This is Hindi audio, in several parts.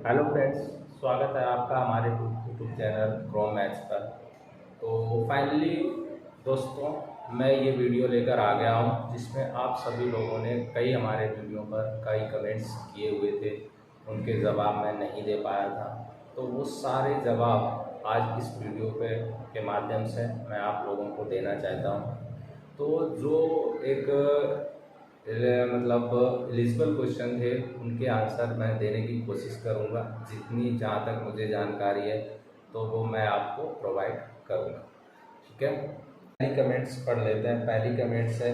हेलो फ्रेंड्स, स्वागत है आपका हमारे यूट्यूब चैनल ग्रो मैथ्स पर। तो फाइनली दोस्तों, मैं ये वीडियो लेकर आ गया हूँ जिसमें आप सभी लोगों ने कई हमारे वीडियो पर कई कमेंट्स किए हुए थे, उनके जवाब मैं नहीं दे पाया था। तो वो सारे जवाब आज इस वीडियो के माध्यम से मैं आप लोगों को देना चाहता हूँ। तो जो एक मतलब एलिजिबल क्वेश्चन थे, उनके आंसर मैं देने की कोशिश करूँगा, जितनी जहाँ तक मुझे जानकारी है तो वो मैं आपको प्रोवाइड करूँगा। ठीक है, पहली कमेंट्स पढ़ लेते हैं। पहली कमेंट्स है,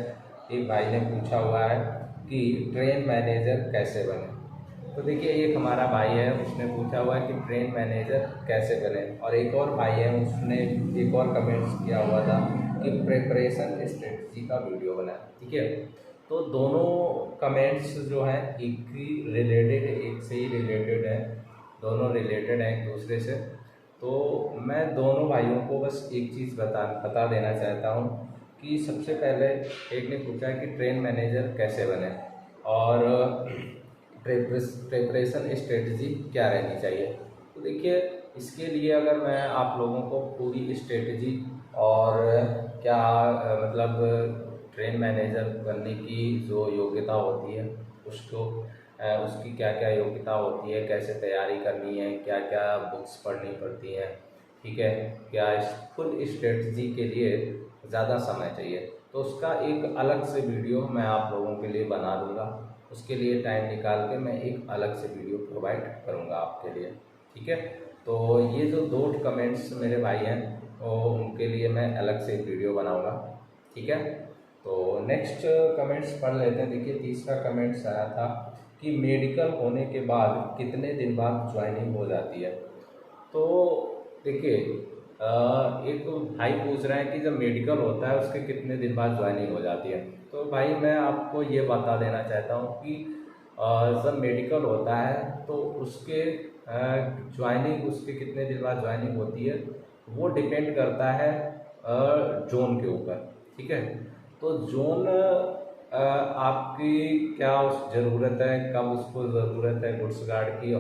एक भाई ने पूछा हुआ है कि ट्रेन मैनेजर कैसे बने। तो देखिए, एक हमारा भाई है, उसने पूछा हुआ है कि ट्रेन मैनेजर कैसे बने, और एक और भाई है, उसने एक और कमेंट्स किया हुआ था कि प्रिपरेशन स्ट्रेटजी का वीडियो बनाए। ठीक है, तो दोनों कमेंट्स जो हैं एक ही रिलेटेड, एक से ही रिलेटेड है, दोनों रिलेटेड हैं एक दूसरे से। तो मैं दोनों भाइयों को बस एक चीज़ बता देना चाहता हूँ कि सबसे पहले एक ने पूछा कि ट्रेन मैनेजर कैसे बने और प्रिपरेशन स्ट्रेटजी क्या रहनी चाहिए। तो देखिए, इसके लिए अगर मैं आप लोगों को पूरी स्ट्रेटजी और क्या मतलब ट्रेन मैनेजर बनने की जो योग्यता होती है उसको उसकी क्या क्या योग्यता होती है, कैसे तैयारी करनी है, क्या क्या बुक्स पढ़नी पड़ती हैं, ठीक है, क्या इस फुल स्ट्रेटजी के लिए ज़्यादा समय चाहिए, तो उसका एक अलग से वीडियो मैं आप लोगों के लिए बना दूंगा। उसके लिए टाइम निकाल के मैं एक अलग से वीडियो प्रोवाइड करूंगा आपके लिए। ठीक है, तो ये जो दो कमेंट्स मेरे भाई हैं, वो उनके लिए मैं अलग से वीडियो बनाऊंगा। ठीक है, तो नेक्स्ट कमेंट्स पढ़ लेते हैं। देखिए, तीसरा कमेंट्स आया था कि मेडिकल होने के बाद कितने दिन बाद ज्वाइनिंग हो जाती है। तो देखिए, एक भाई पूछ रहे हैं कि जब मेडिकल होता है उसके कितने दिन बाद ज्वाइनिंग हो जाती है। तो भाई मैं आपको ये बता देना चाहता हूँ कि जब मेडिकल होता है तो उसके ज्वाइनिंग, उसके कितने दिन बाद ज्वाइनिंग होती है वो डिपेंड करता है जोन के ऊपर। ठीक है, तो जोन आपकी क्या उस ज़रूरत है, कब उसको ज़रूरत है गुड्स गार्ड की,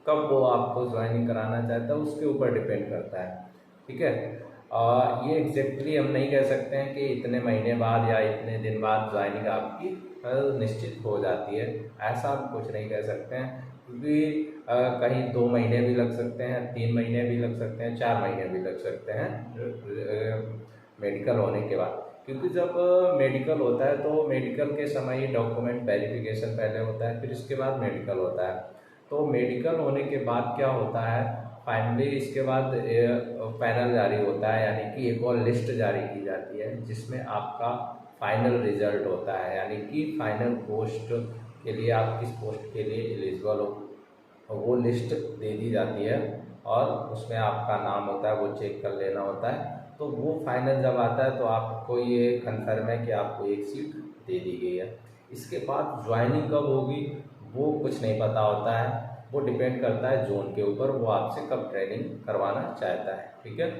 कब वो आपको ज्वाइनिंग कराना चाहता है, उसके ऊपर डिपेंड करता है। ठीक है, ये एग्जैक्टली हम नहीं कह सकते हैं कि इतने महीने बाद या इतने दिन बाद ज्वाइनिंग आपकी निश्चित हो जाती है, ऐसा हम कुछ नहीं कह सकते हैं, क्योंकि कहीं 2 महीने भी लग सकते हैं, 3 महीने भी लग सकते हैं, 4 महीने भी लग सकते हैं मेडिकल होने के बाद। क्योंकि जब मेडिकल होता है तो मेडिकल के समय ही डॉक्यूमेंट वेरिफिकेशन पहले होता है, फिर इसके बाद मेडिकल होता है। तो मेडिकल होने के बाद क्या होता है, फाइनली इसके बाद पैनल जारी होता है, यानी कि एक और लिस्ट जारी की जाती है जिसमें आपका फाइनल रिजल्ट होता है, यानी कि फाइनल पोस्ट के लिए आप किस पोस्ट के लिए एलिजिबल हो वो लिस्ट दे दी जाती है, और उसमें आपका नाम होता है, वो चेक कर लेना होता है। तो वो फाइनल जब आता है तो आपको ये कंफर्म है कि आपको एक सीट दे दी गई है। इसके बाद ज्वाइनिंग कब होगी वो कुछ नहीं पता होता है, वो डिपेंड करता है जोन के ऊपर, वो आपसे कब ट्रेनिंग करवाना चाहता है। ठीक है,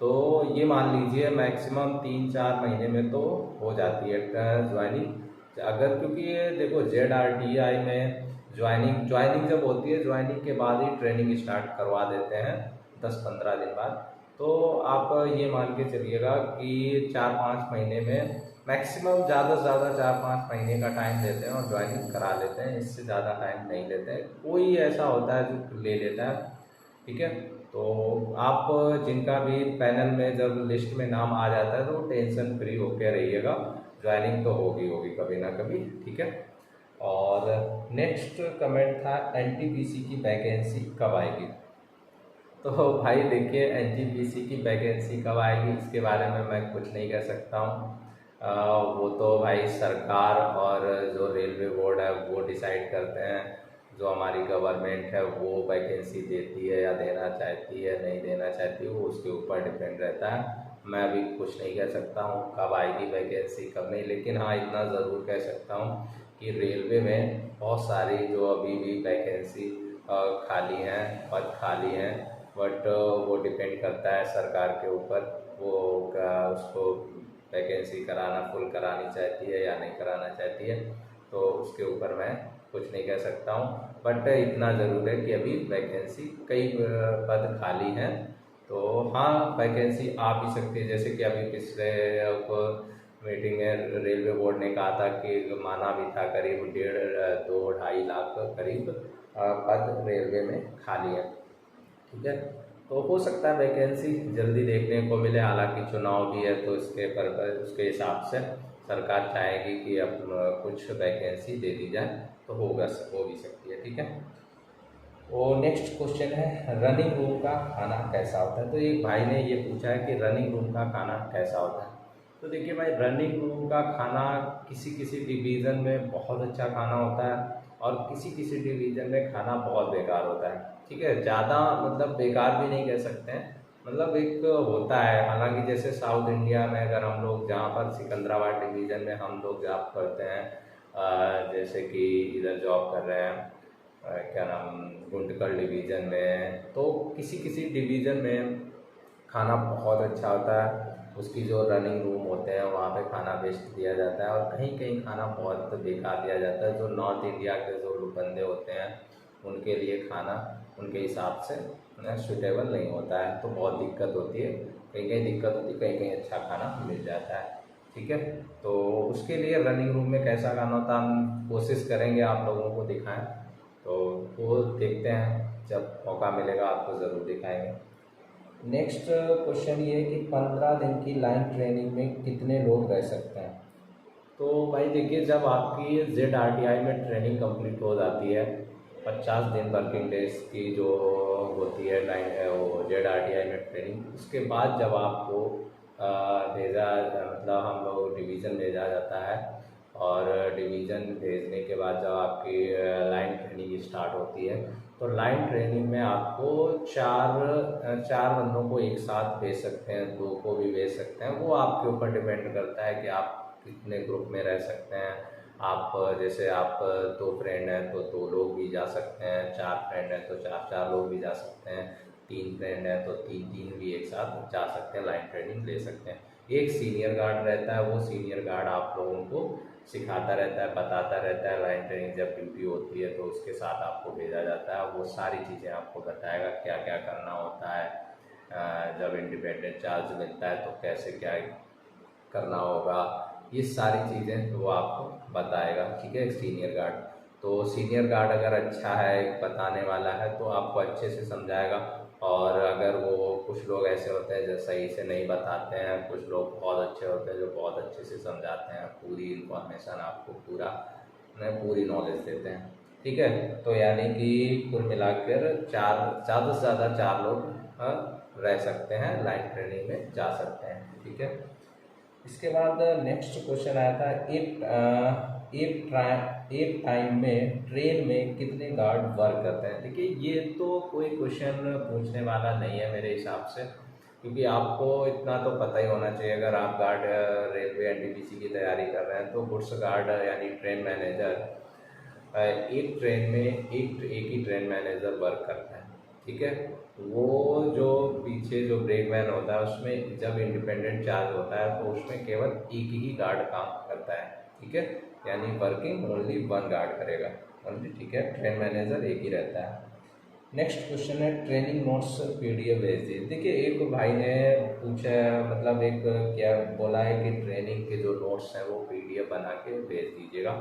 तो ये मान लीजिए मैक्सिमम 3-4 महीने में तो हो जाती है ज्वाइनिंग। अगर क्योंकि ये देखो ZRTI में ज्वाइनिंग जब होती है, ज्वाइनिंग के बाद ही ट्रेनिंग स्टार्ट करवा देते हैं 10-15 दिन बाद। तो आप ये मान के चलिएगा कि 4-5 महीने में मैक्सिमम, ज़्यादा से ज़्यादा 4-5 महीने का टाइम लेते हैं और ज्वाइनिंग करा लेते हैं, इससे ज़्यादा टाइम नहीं लेते हैं। कोई ऐसा होता है जो ले लेता है। ठीक है, तो आप जिनका भी पैनल में जब लिस्ट में नाम आ जाता है तो टेंशन फ्री होकर रहिएगा, ज्वाइनिंग तो होगी होगी कभी ना कभी। ठीक है, और नेक्स्ट कमेंट था NTPC की वैकेंसी कब आएगी। तो भाई देखिए, NTPC की वैकेंसी कब आएगी इसके बारे में मैं कुछ नहीं कह सकता हूँ। वो तो भाई सरकार और जो रेलवे बोर्ड है वो डिसाइड करते हैं। जो हमारी गवर्नमेंट है वो वैकेंसी देती है या देना चाहती है, नहीं देना चाहती है, वो उसके ऊपर डिपेंड रहता है। मैं अभी कुछ नहीं कह सकता हूँ कब आएगी वैकेंसी कब नहीं, लेकिन हाँ इतना ज़रूर कह सकता हूँ कि रेलवे में बहुत सारी जो अभी भी वैकेंसी खाली हैं, पद खाली हैं, बट वो डिपेंड करता है सरकार के ऊपर, वो उसको वैकेंसी कराना फुल करानी चाहती है या नहीं कराना चाहती है, तो उसके ऊपर मैं कुछ नहीं कह सकता हूँ। बट इतना ज़रूर है कि अभी वैकेंसी कई पद खाली हैं। तो हाँ, वैकेंसी आ भी सकती है, जैसे कि अभी पिछले मीटिंग में रेलवे बोर्ड ने कहा था कि माना भी था करीब 1.5-2-2.5 लाख करीब पद रेलवे में खाली है। ठीक है, तो हो सकता है वैकेंसी जल्दी देखने को मिले। हालांकि चुनाव भी है तो उसके हिसाब से सरकार चाहेगी कि अब कुछ वैकेंसी दे दी जाए, तो हो भी सकती है। ठीक है, और नेक्स्ट क्वेश्चन है रनिंग रूम का खाना कैसा होता है। तो एक भाई ने ये पूछा है कि रनिंग रूम का खाना कैसा होता है। तो देखिए भाई, रनिंग रूम का खाना किसी किसी डिवीज़न में बहुत अच्छा खाना होता है और किसी किसी डिवीज़न में खाना बहुत बेकार होता है। ठीक है, ज़्यादा मतलब बेकार भी नहीं कह सकते हैं, मतलब एक होता है। हालांकि जैसे साउथ इंडिया में अगर हम लोग जहाँ पर सिकंदराबाद डिवीज़न में हम लोग जॉब करते हैं, जैसे कि इधर जॉब कर रहे हैं क्या नाम गुंटकल डिवीज़न में, तो किसी किसी डिवीज़न में खाना बहुत अच्छा होता है। उसकी जो रनिंग रूम होते हैं वहाँ पे खाना बेस्ट दिया जाता है, और कहीं कहीं खाना बहुत बेकार दिया जाता है। जो नॉर्थ इंडिया के जो बंदे होते हैं उनके लिए खाना उनके हिसाब से सूटेबल नहीं होता है, तो बहुत दिक्कत होती है। कहीं कहीं दिक्कत होती है, कहीं कहीं अच्छा खाना मिल जाता है। ठीक है, तो उसके लिए रनिंग रूम में कैसा खाना होता है हम कोशिश करेंगे आप लोगों को दिखाएं, तो वो देखते हैं, जब मौका मिलेगा आपको ज़रूर दिखाएंगे। नेक्स्ट क्वेश्चन ये है कि 15 दिन की लाइन ट्रेनिंग में कितने लोग रह सकते हैं। तो भाई देखिए, जब आपकी ZRTI में ट्रेनिंग कंप्लीट हो जाती है, 50 दिन वर्किंग डेज की जो होती है वो ZRTI में ट्रेनिंग, उसके बाद जब आपको मतलब हम लोग डिवीज़न भेजा जाता है, और डिवीज़न भेजने के बाद जब आपकी लाइन ट्रेनिंग स्टार्ट होती है, तो लाइन ट्रेनिंग में आपको चार बंदों को एक साथ भेज सकते हैं, 2 को भी भेज सकते हैं। वो आपके ऊपर डिपेंड करता है कि आप कितने ग्रुप में रह सकते हैं। आप जैसे आप 2 फ्रेंड हैं तो 2 लोग भी जा सकते हैं, 4 फ्रेंड हैं तो 4 लोग भी जा सकते हैं, 3 फ्रेंड हैं तो 3 भी एक साथ जा सकते हैं, लाइन ट्रेनिंग ले सकते हैं। एक सीनियर गार्ड रहता है, वो सीनियर गार्ड आप लोगों को सिखाता रहता है, बताता रहता है। लाइन ट्रेनिंग जब ड्यूटी होती है तो उसके साथ आपको भेजा जाता है, वो सारी चीज़ें आपको बताएगा क्या क्या करना होता है। जब इंडिपेंडेंट चार्ज मिलता है तो कैसे क्या करना होगा, ये सारी चीज़ें वो आपको बताएगा। ठीक है, सीनियर गार्ड, तो सीनियर गार्ड अगर अच्छा है, बताने वाला है, तो आपको अच्छे से समझाएगा। और अगर वो कुछ लोग ऐसे होते हैं जो सही से नहीं बताते हैं, कुछ लोग बहुत अच्छे होते हैं जो बहुत अच्छे से समझाते हैं, पूरी इन्फॉर्मेशन आपको पूरी नॉलेज देते हैं। ठीक है, तो यानी कि कुल मिलाकर ज़्यादा से ज़्यादा 4 लोग रह सकते हैं, लाइन ट्रेनिंग में जा सकते हैं। ठीक है, इसके बाद नेक्स्ट क्वेश्चन आया था एक टाइम में ट्रेन में कितने गार्ड वर्क करते हैं। देखिए, ये तो कोई क्वेश्चन पूछने वाला नहीं है मेरे हिसाब से, क्योंकि आपको इतना तो पता ही होना चाहिए। अगर आप गार्ड रेलवे NTPC की तैयारी कर रहे हैं तो गुड्स गार्ड यानी ट्रेन मैनेजर, एक ट्रेन में एक ही ट्रेन मैनेजर वर्क करता है। ठीक है, वो जो पीछे जो ब्रेकमैन होता है उसमें जब इंडिपेंडेंट चार्ज होता है तो उसमें केवल एक ही गार्ड काम करता है। ठीक है, यानी वर्किंग ओनली 1 गार्ड करेगा ओनली। ठीक है, ट्रेन मैनेजर एक ही रहता है। नेक्स्ट क्वेश्चन है ट्रेनिंग नोट्स PDF भेज दिए। देखिए, एक भाई ने पूछा, मतलब एक क्या बोला है कि ट्रेनिंग के जो नोट्स हैं वो PDF बना के भेज दीजिएगा।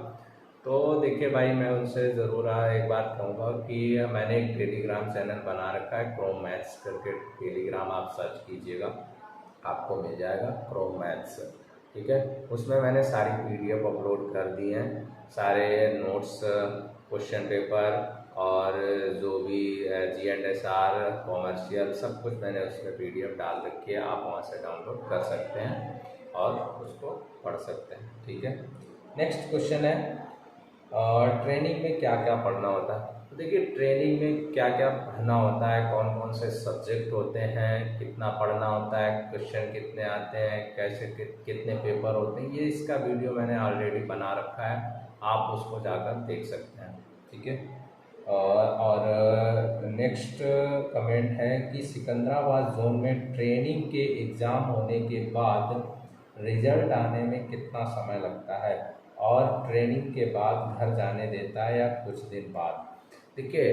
तो देखिए भाई, मैं उनसे ज़रूर एक बात कहूँगा कि मैंने एक टेलीग्राम चैनल बना रखा है, क्रोम मैथ्स करके टेलीग्राम आप सर्च कीजिएगा, आपको मिल जाएगा क्रोम मैथ्स। ठीक है, उसमें मैंने सारी PDF अपलोड कर दी हैं, सारे नोट्स, क्वेश्चन पेपर, और जो भी GNSR कॉमर्शियल सब कुछ मैंने उसमें PDF डाल रखी है। आप वहाँ से डाउनलोड कर सकते हैं और उसको पढ़ सकते हैं। ठीक है, नेक्स्ट क्वेश्चन है और ट्रेनिंग में क्या क्या पढ़ना होता है। तो देखिए, ट्रेनिंग में क्या क्या पढ़ना होता है, कौन कौन से सब्जेक्ट होते हैं, कितना पढ़ना होता है, क्वेश्चन कितने आते हैं, कैसे कितने पेपर होते हैं, ये इसका वीडियो मैंने ऑलरेडी बना रखा है, आप उसको जाकर देख सकते हैं। ठीक है, और नेक्स्ट कमेंट है कि सिकंदराबाद जोन में ट्रेनिंग के एग्ज़ाम होने के बाद रिजल्ट आने में कितना समय लगता है, और ट्रेनिंग के बाद घर जाने देता है या कुछ दिन बाद। देखिए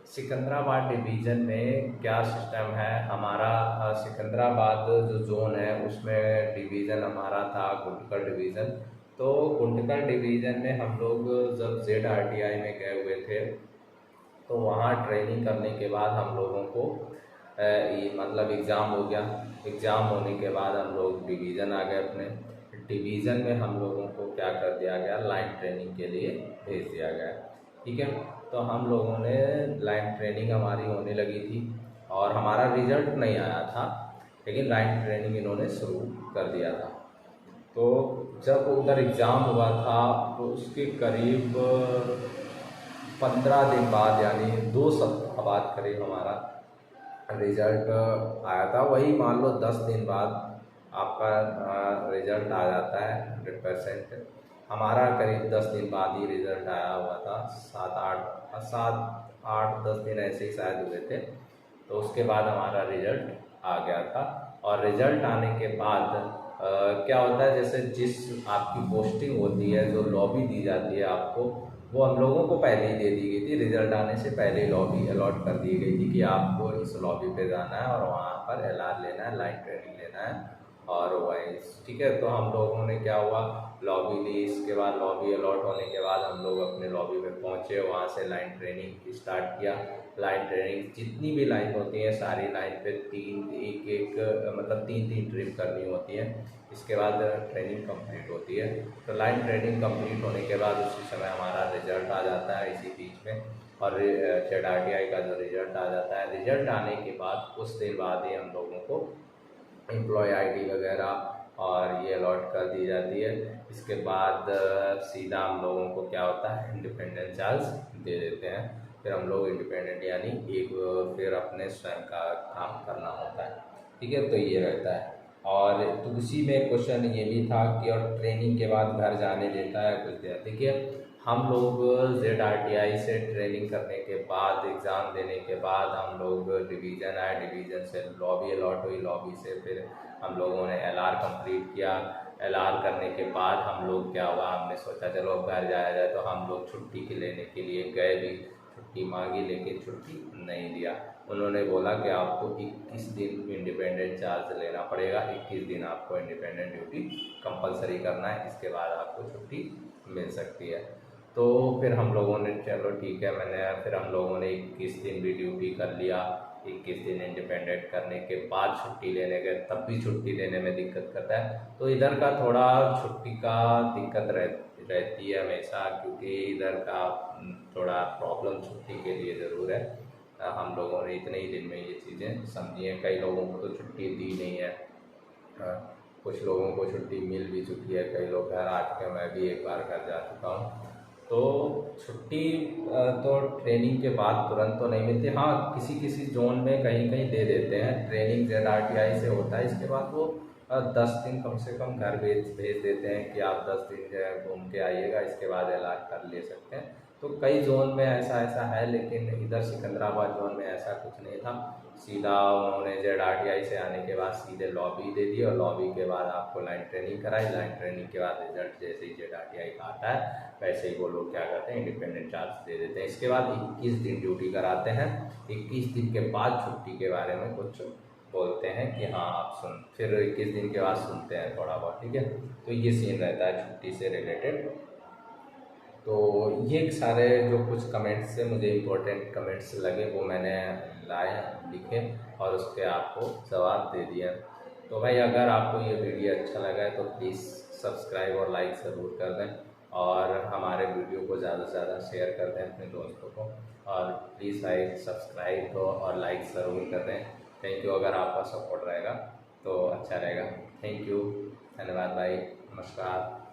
सिकंदराबाद डिवीज़न में क्या सिस्टम है हमारा, सिकंदराबाद जो जोन है उसमें डिवीज़न हमारा था गुंटकल डिवीज़न। तो गुंटकल डिवीज़न में हम लोग जब ZRTI में गए हुए थे तो वहाँ ट्रेनिंग करने के बाद हम लोगों को ये मतलब एग्ज़ाम हो गया। एग्ज़ाम होने के बाद हम लोग डिवीज़न आ गए अपने। डिवीज़न में हम लोगों को क्या कर दिया गया, लाइन ट्रेनिंग के लिए भेज दिया गया। ठीक है, तो हम लोगों ने लाइन ट्रेनिंग हमारी होने लगी थी और हमारा रिजल्ट नहीं आया था, लेकिन लाइन ट्रेनिंग इन्होंने शुरू कर दिया था। तो जब उधर एग्ज़ाम हुआ था तो उसके करीब 15 दिन बाद यानी 2 सप्ताह बाद करीब हमारा रिजल्ट आया था। वही मान लो 10 दिन बाद आपका रिजल्ट आ जाता है 100%। हमारा करीब 10 दिन बाद ही रिजल्ट आया हुआ था, 7-8-10 दिन ऐसे ही शायद हुए थे। तो उसके बाद हमारा रिजल्ट आ गया था। और रिजल्ट आने के बाद क्या होता है, जैसे जिस आपकी पोस्टिंग होती है, जो लॉबी दी जाती है आपको, वो हम लोगों को पहले ही दे दी गई थी। रिजल्ट आने से पहले ही लॉबी अलॉट कर दी गई थी कि आपको इस लॉबी पे जाना है और वहाँ पर LR लेना है, लाइन ट्रेनिंग लेना है और वही। ठीक है, तो हम लोगों ने क्या हुआ, लॉबी ली। इसके बाद लॉबी अलॉट होने के बाद हम लोग अपने लॉबी में पहुँचे, वहाँ से लाइन ट्रेनिंग स्टार्ट किया। लाइन ट्रेनिंग जितनी भी लाइन होती है सारी लाइन पे मतलब 3-3 ट्रिप करनी होती है। इसके बाद ट्रेनिंग कंप्लीट होती है। तो लाइन ट्रेनिंग कंप्लीट होने के बाद उसी समय हमारा रिजल्ट आ जाता है इसी बीच में। और ZRTI का जो रिजल्ट आ जाता है, रिजल्ट आने के बाद कुछ देर बाद ही हम लोगों को एम्प्लॉय ID वगैरह और ये अलॉट कर दी जाती है। इसके बाद सीधा हम लोगों को क्या होता है, इंडिपेंडेंट चार्ज दे देते हैं। फिर हम लोग इंडिपेंडेंट यानी फिर अपने स्वयं का काम करना होता है। ठीक है, तो ये रहता है। और तो उसी में क्वेश्चन ये भी था कि और ट्रेनिंग के बाद घर जाने देता है कुछ देर। देखिए हम लोग ZRTI से ट्रेनिंग करने के बाद, एग्ज़ाम देने के बाद हम लोग डिवीज़न आए। डिवीज़न से लॉबी अलॉट हुई, लॉबी से फिर हम लोगों ने LR कंप्लीट किया। LR करने के बाद हम लोग क्या हुआ, हमने सोचा चलो अब घर जाया जाए। तो हम लोग छुट्टी के लेने के लिए गए भी, छुट्टी मांगी लेकिन छुट्टी नहीं दिया। उन्होंने बोला कि आपको 21 दिन इंडिपेंडेंट चार्ज लेना पड़ेगा, 21 दिन आपको इंडिपेंडेंट ड्यूटी कंपलसरी करना है, इसके बाद आपको छुट्टी मिल सकती है। तो फिर हम लोगों ने चलो ठीक है, फिर हम लोगों ने 21 दिन भी ड्यूटी कर लिया। 21 दिन इंडिपेंडेंट करने के बाद छुट्टी लेने गए, तब भी छुट्टी लेने में दिक्कत करता है। तो इधर का थोड़ा छुट्टी का दिक्कत रहती है हमेशा, क्योंकि इधर का थोड़ा प्रॉब्लम छुट्टी के लिए ज़रूर है। हम लोगों ने इतने ही दिन में ये चीज़ें समझी हैं। कई लोगों को तो छुट्टी दी नहीं है, कुछ लोगों को छुट्टी मिल भी चुकी है, कई लोग घर आ चुके हैं, मैं भी एक बार घर जा चुका हूँ। तो छुट्टी तो ट्रेनिंग के बाद तुरंत तो नहीं मिलती। हाँ, किसी किसी जोन में कहीं कहीं दे देते हैं, ट्रेनिंग ZRTI से होता है, इसके बाद वो 10 दिन कम से कम घर भेज देते हैं कि आप 10 दिन जो है घूम के आइएगा, इसके बाद LR कर ले सकते हैं। तो कई जोन में ऐसा है, लेकिन इधर सिकंदराबाद जोन में ऐसा कुछ नहीं था। सीधा उन्होंने ZRTI से आने के बाद सीधे लॉबी दे दी और लॉबी के बाद आपको लाइन ट्रेनिंग कराई। लाइन ट्रेनिंग के बाद रिजल्ट जैसे ही ZRTI का आता है वैसे ही वो लोग क्या करते हैं, इंडिपेंडेंट चार्ज दे देते हैं। इसके बाद 21 दिन ड्यूटी कराते हैं। 21 दिन के बाद छुट्टी के बारे में कुछ बोलते हैं कि हाँ आप फिर 21 दिन के बाद सुनते हैं थोड़ा बहुत। ठीक है, तो ये सीन रहता है छुट्टी से रिलेटेड। तो ये सारे जो कुछ कमेंट्स से मुझे इम्पोर्टेंट कमेंट्स लगे वो मैंने लाए, लिखे और उसके आपको जवाब दे दिया। तो भाई अगर आपको ये वीडियो अच्छा लगा है तो प्लीज़ सब्सक्राइब और लाइक ज़रूर कर दें और हमारे वीडियो को ज़्यादा से ज़्यादा शेयर कर दें अपने दोस्तों को। और प्लीज़ भाई सब्सक्राइब और लाइक ज़रूर कर दें। थैंक यू, अगर आपका सपोर्ट रहेगा तो अच्छा रहेगा। थैंक यू, धन्यवाद भाई, नमस्कार।